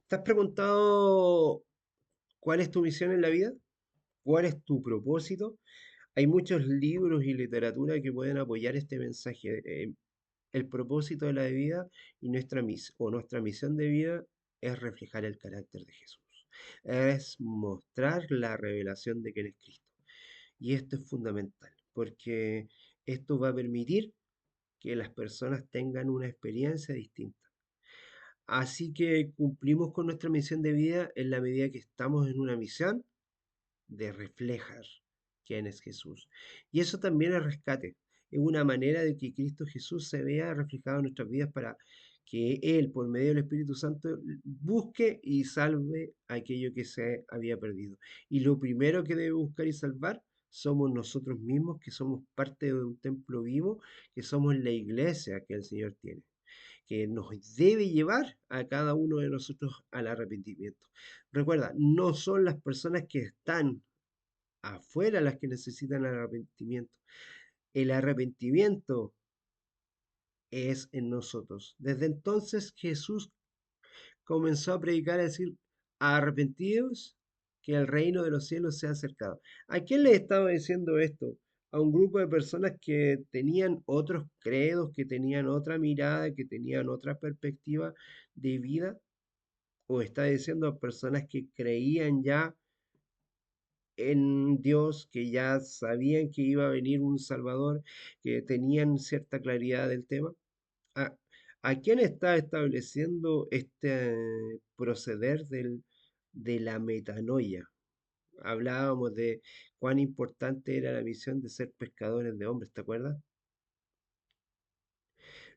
¿Te has preguntado cuál es tu misión en la vida? ¿Cuál es tu propósito? Hay muchos libros y literatura que pueden apoyar este mensaje. El propósito de la vida y nuestra misión de vida es reflejar el carácter de Jesús. Es mostrar la revelación de quién es Cristo. Y esto es fundamental, porque esto va a permitir que las personas tengan una experiencia distinta. Así que cumplimos con nuestra misión de vida en la medida que estamos en una misión de reflejar quién es Jesús. Y eso también es rescate. Es una manera de que Cristo Jesús se vea reflejado en nuestras vidas para que Él, por medio del Espíritu Santo, busque y salve aquello que se había perdido. Y lo primero que debe buscar y salvar somos nosotros mismos, que somos parte de un templo vivo, que somos la iglesia que el Señor tiene, que nos debe llevar a cada uno de nosotros al arrepentimiento. Recuerda, no son las personas que están afuera las que necesitan arrepentimiento. El arrepentimiento es en nosotros. Desde entonces Jesús comenzó a predicar, a decir, arrepentidos, que el reino de los cielos se ha acercado. ¿A quién le estaba diciendo esto? A un grupo de personas que tenían otros credos, que tenían otra mirada, que tenían otra perspectiva de vida, o está diciendo a personas que creían ya en Dios, que ya sabían que iba a venir un Salvador, que tenían cierta claridad del tema. ¿A, a quién está estableciendo este proceder de la metanoia? Hablábamos de cuán importante era la misión de ser pescadores de hombres, ¿te acuerdas?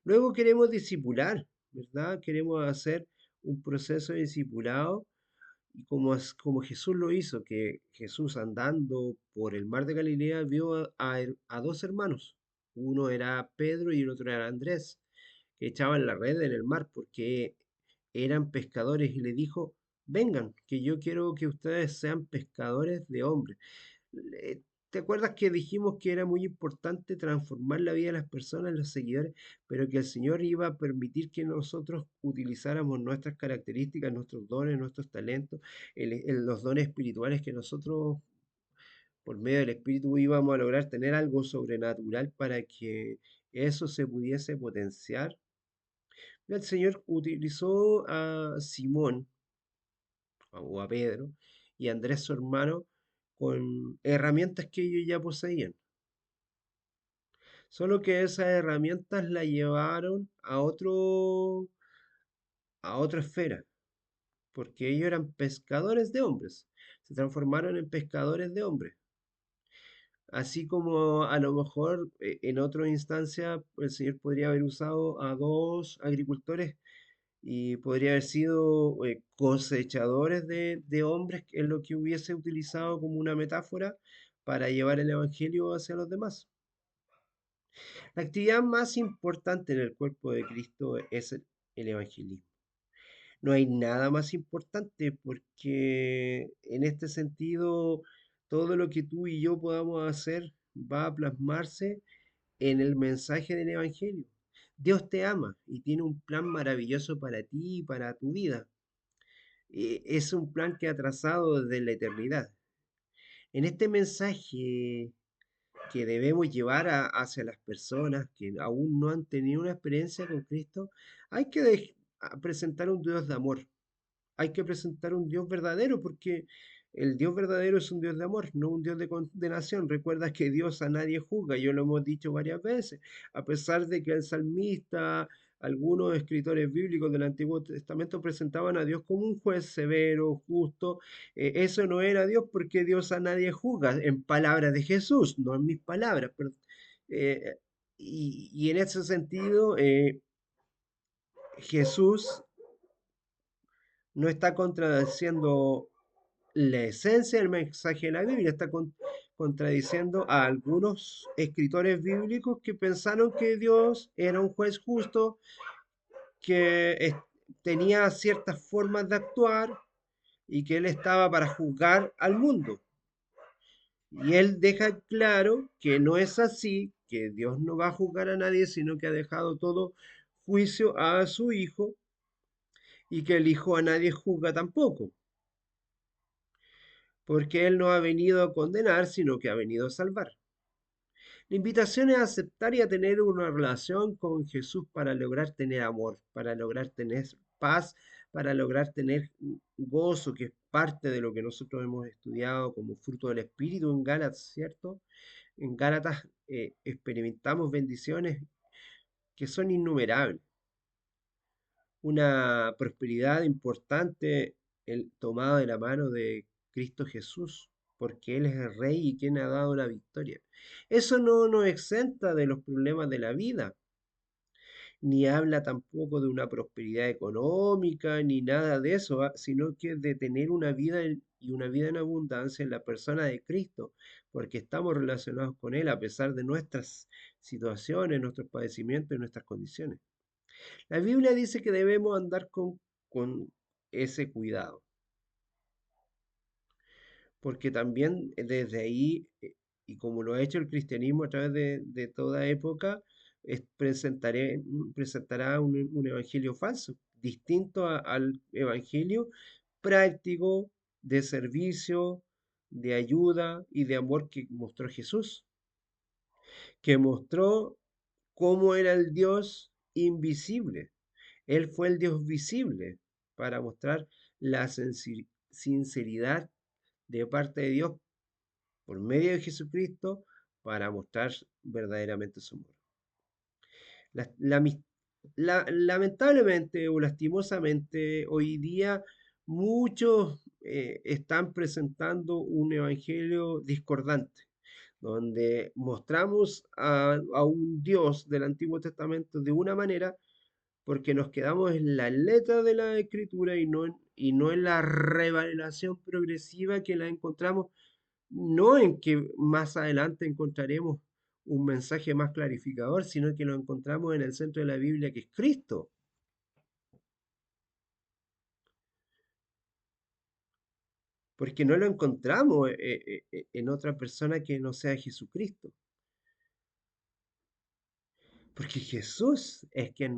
Luego queremos discipular, ¿verdad? Queremos hacer un proceso de discipulado y como Jesús lo hizo, que Jesús andando por el mar de Galilea vio a dos hermanos. Uno era Pedro y el otro era Andrés, que echaban la red en el mar porque eran pescadores y le dijo, vengan, que yo quiero que ustedes sean pescadores de hombres. Le- ¿Te acuerdas que dijimos que era muy importante transformar la vida de las personas, los seguidores, pero que el Señor iba a permitir que nosotros utilizáramos nuestras características, nuestros dones, nuestros talentos, los dones espirituales que nosotros, por medio del Espíritu, íbamos a lograr tener algo sobrenatural para que eso se pudiese potenciar? El Señor utilizó a Simón o a Pedro y a Andrés, su hermano, con herramientas que ellos ya poseían. Solo que esas herramientas la llevaron a otra esfera, porque ellos eran pescadores de hombres, se transformaron en pescadores de hombres. Así como a lo mejor en otra instancia el Señor podría haber usado a dos agricultores y podría haber sido cosechadores de hombres, que es lo que hubiese utilizado como una metáfora para llevar el Evangelio hacia los demás. La actividad más importante en el cuerpo de Cristo es el evangelismo. No hay nada más importante porque en este sentido todo lo que tú y yo podamos hacer va a plasmarse en el mensaje del evangelio. Dios te ama y tiene un plan maravilloso para ti y para tu vida. Es un plan que ha trazado desde la eternidad. En este mensaje que debemos llevar hacia las personas que aún no han tenido una experiencia con Cristo, hay que presentar un Dios de amor, hay que presentar un Dios verdadero, porque el Dios verdadero es un Dios de amor, no un Dios de condenación. Recuerda que Dios a nadie juzga, yo lo hemos dicho varias veces, a pesar de que el salmista, algunos escritores bíblicos del Antiguo Testamento presentaban a Dios como un juez severo, justo. Eso no era Dios porque Dios a nadie juzga, en palabras de Jesús, no en mis palabras. Pero, eh, y en ese sentido, Jesús no está contradiciendo la esencia del mensaje de la Biblia, está contradiciendo a algunos escritores bíblicos que pensaron que Dios era un juez justo, que tenía ciertas formas de actuar y que él estaba para juzgar al mundo. Y él deja claro que no es así, que Dios no va a juzgar a nadie, sino que ha dejado todo juicio a su Hijo y que el Hijo a nadie juzga tampoco, porque Él no ha venido a condenar, sino que ha venido a salvar. La invitación es a aceptar y a tener una relación con Jesús para lograr tener amor, para lograr tener paz, para lograr tener gozo, que es parte de lo que nosotros hemos estudiado como fruto del Espíritu en Gálatas, ¿cierto? En Gálatas experimentamos bendiciones que son innumerables, una prosperidad importante el tomado de la mano de Cristo Jesús, porque Él es el Rey y quien ha dado la victoria. Eso no nos exenta de los problemas de la vida, ni habla tampoco de una prosperidad económica, ni nada de eso, sino que de tener una vida y una vida en abundancia en la persona de Cristo, porque estamos relacionados con Él a pesar de nuestras situaciones, nuestros padecimientos y nuestras condiciones. La Biblia dice que debemos andar con ese cuidado, porque también desde ahí, y como lo ha hecho el cristianismo a través de toda época, presentará un evangelio falso, distinto al evangelio práctico de servicio, de ayuda y de amor que mostró Jesús, que mostró cómo era el Dios invisible. Él fue el Dios visible para mostrar la sinceridad de parte de Dios por medio de Jesucristo para mostrar verdaderamente su amor. Lamentablemente o lastimosamente, hoy día muchos están presentando un evangelio discordante, donde mostramos a un Dios del Antiguo Testamento de una manera porque nos quedamos en la letra de la escritura y no en la revelación progresiva que la encontramos, no en que más adelante encontraremos un mensaje más clarificador, sino que lo encontramos en el centro de la Biblia, que es Cristo, porque no lo encontramos en otra persona que no sea Jesucristo, porque Jesús es quien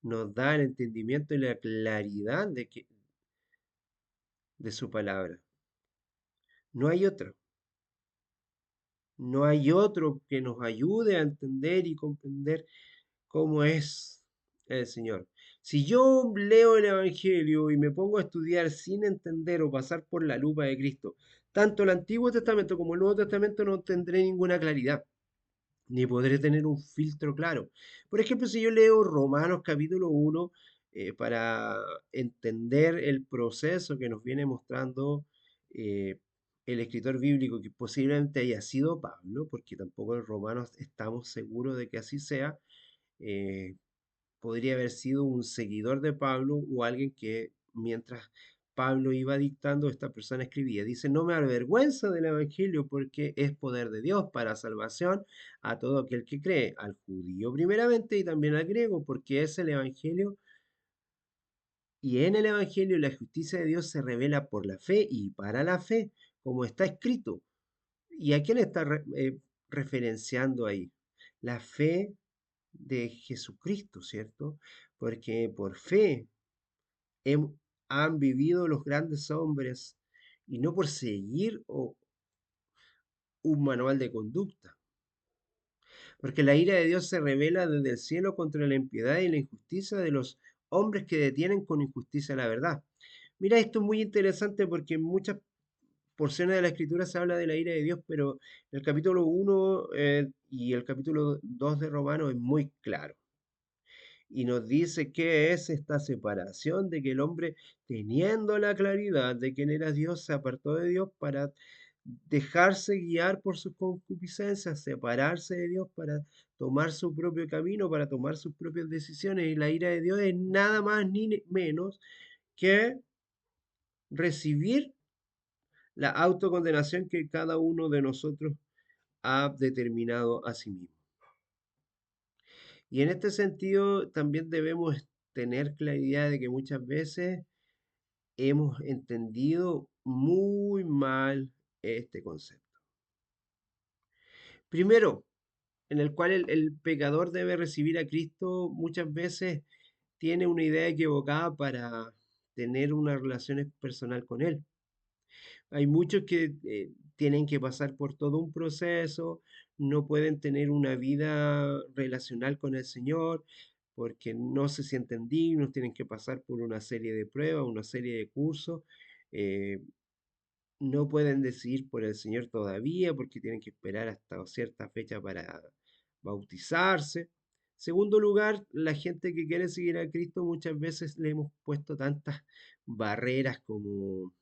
nos da el entendimiento y la claridad de su palabra. No hay otro. No hay otro que nos ayude a entender y comprender cómo es el Señor. Si yo leo el Evangelio y me pongo a estudiar sin entender o pasar por la lupa de Cristo, tanto el Antiguo Testamento como el Nuevo Testamento, no tendré ninguna claridad, ni podré tener un filtro claro. Por ejemplo, si yo leo Romanos capítulo 1 para entender el proceso que nos viene mostrando eh, el escritor bíblico, que posiblemente haya sido Pablo, porque tampoco en Romanos estamos seguros de que así sea, eh, podría haber sido un seguidor de Pablo o alguien que mientras Pablo iba dictando, esta persona escribía. Dice, no me avergüenza del Evangelio porque es poder de Dios para salvación a todo aquel que cree, al judío primeramente y también al griego, porque es el Evangelio y en el Evangelio la justicia de Dios se revela por la fe y para la fe, como está escrito. ¿Y a quién está referenciando ahí? La fe de Jesucristo, ¿cierto? Porque por fe hem- han vivido los grandes hombres y no por seguir un manual de conducta. Porque la ira de Dios se revela desde el cielo contra la impiedad y la injusticia de los hombres que detienen con injusticia la verdad. Mira, esto es muy interesante porque en muchas porciones de la escritura se habla de la ira de Dios, pero el capítulo 1 y el capítulo 2 de Romanos es muy claro. Y nos dice qué es esta separación de que el hombre, teniendo la claridad de quién era Dios, se apartó de Dios para dejarse guiar por sus concupiscencias, separarse de Dios para tomar su propio camino, para tomar sus propias decisiones. Y la ira de Dios es nada más ni menos que recibir la autocondenación que cada uno de nosotros ha determinado a sí mismo. Y en este sentido también debemos tener claridad de que muchas veces hemos entendido muy mal este concepto. Primero, en el cual el pecador debe recibir a Cristo muchas veces tiene una idea equivocada para tener una relación personal con Él. Hay muchos que tienen que pasar por todo un proceso, no pueden tener una vida relacional con el Señor porque no se sienten dignos, tienen que pasar por una serie de pruebas, una serie de cursos. eh, no pueden decidir por el Señor todavía porque tienen que esperar hasta cierta fecha para bautizarse. Segundo lugar, la gente que quiere seguir a Cristo muchas veces le hemos puesto tantas barreras como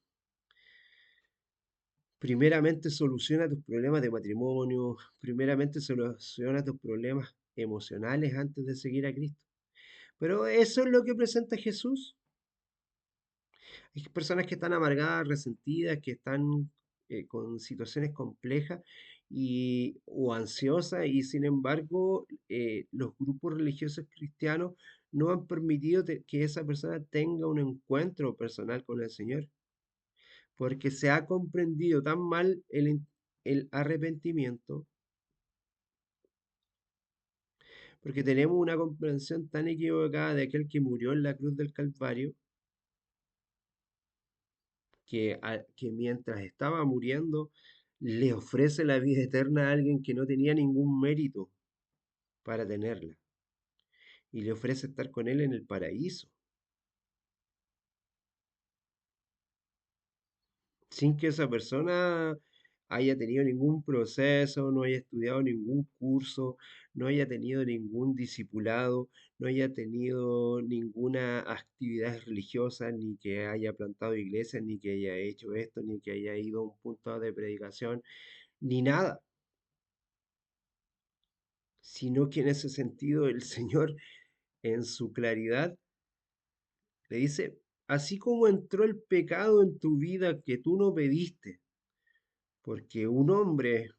primeramente soluciona tus problemas de matrimonio, primeramente soluciona tus problemas emocionales antes de seguir a Cristo. Pero eso es lo que presenta Jesús. Hay personas que están amargadas, resentidas, que están con situaciones complejas o ansiosas y sin embargo los grupos religiosos cristianos no han permitido que esa persona tenga un encuentro personal con el Señor, porque se ha comprendido tan mal el arrepentimiento, porque tenemos una comprensión tan equivocada de aquel que murió en la cruz del Calvario, que mientras estaba muriendo le ofrece la vida eterna a alguien que no tenía ningún mérito para tenerla, y le ofrece estar con él en el paraíso, sin que esa persona haya tenido ningún proceso, no haya estudiado ningún curso, no haya tenido ningún discipulado, no haya tenido ninguna actividad religiosa, ni que haya plantado iglesias, ni que haya hecho esto, ni que haya ido a un punto de predicación, ni nada, sino que en ese sentido el Señor en su claridad le dice, así como entró el pecado en tu vida que tú no pediste, porque un hombre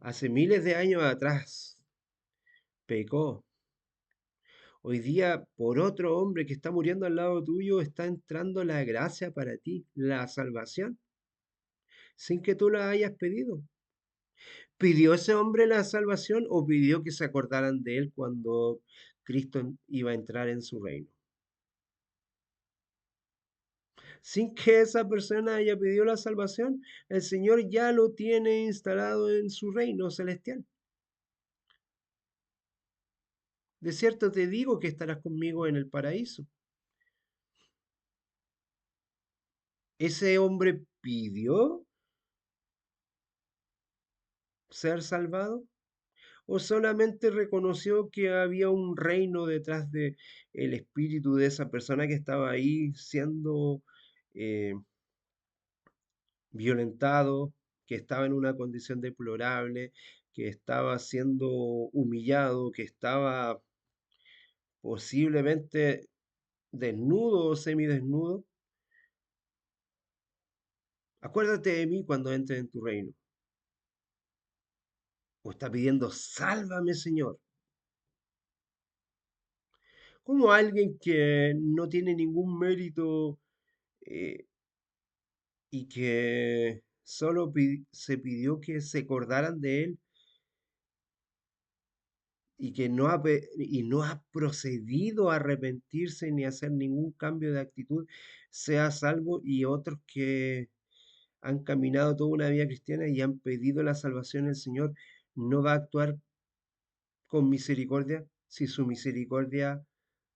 hace miles de años atrás pecó, hoy día por otro hombre que está muriendo al lado tuyo está entrando la gracia para ti, la salvación, sin que tú la hayas pedido. ¿Pidió ese hombre la salvación o pidió que se acordaran de él cuando Cristo iba a entrar en su reino? Sin que esa persona haya pedido la salvación, el Señor ya lo tiene instalado en su reino celestial. De cierto te digo que estarás conmigo en el paraíso. ¿Ese hombre pidió ser salvado? ¿O solamente reconoció que había un reino detrás de el espíritu de esa persona que estaba ahí siendo eh, violentado, que estaba en una condición deplorable, que estaba siendo humillado, que estaba posiblemente desnudo o semidesnudo? Acuérdate de mí cuando entres en tu reino. O está pidiendo, sálvame, Señor. Como alguien que no tiene ningún mérito eh, y que solo se pidió que se acordaran de él y que no ha procedido a arrepentirse ni a hacer ningún cambio de actitud, sea salvo, y otros que han caminado toda una vida cristiana y han pedido la salvación del Señor, no va a actuar con misericordia si su misericordia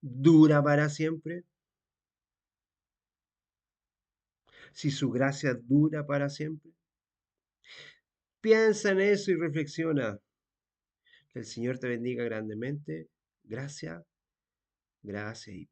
dura para siempre, si su gracia dura para siempre. Piensa en eso y reflexiona. Que el Señor te bendiga grandemente. Gracias, gracias y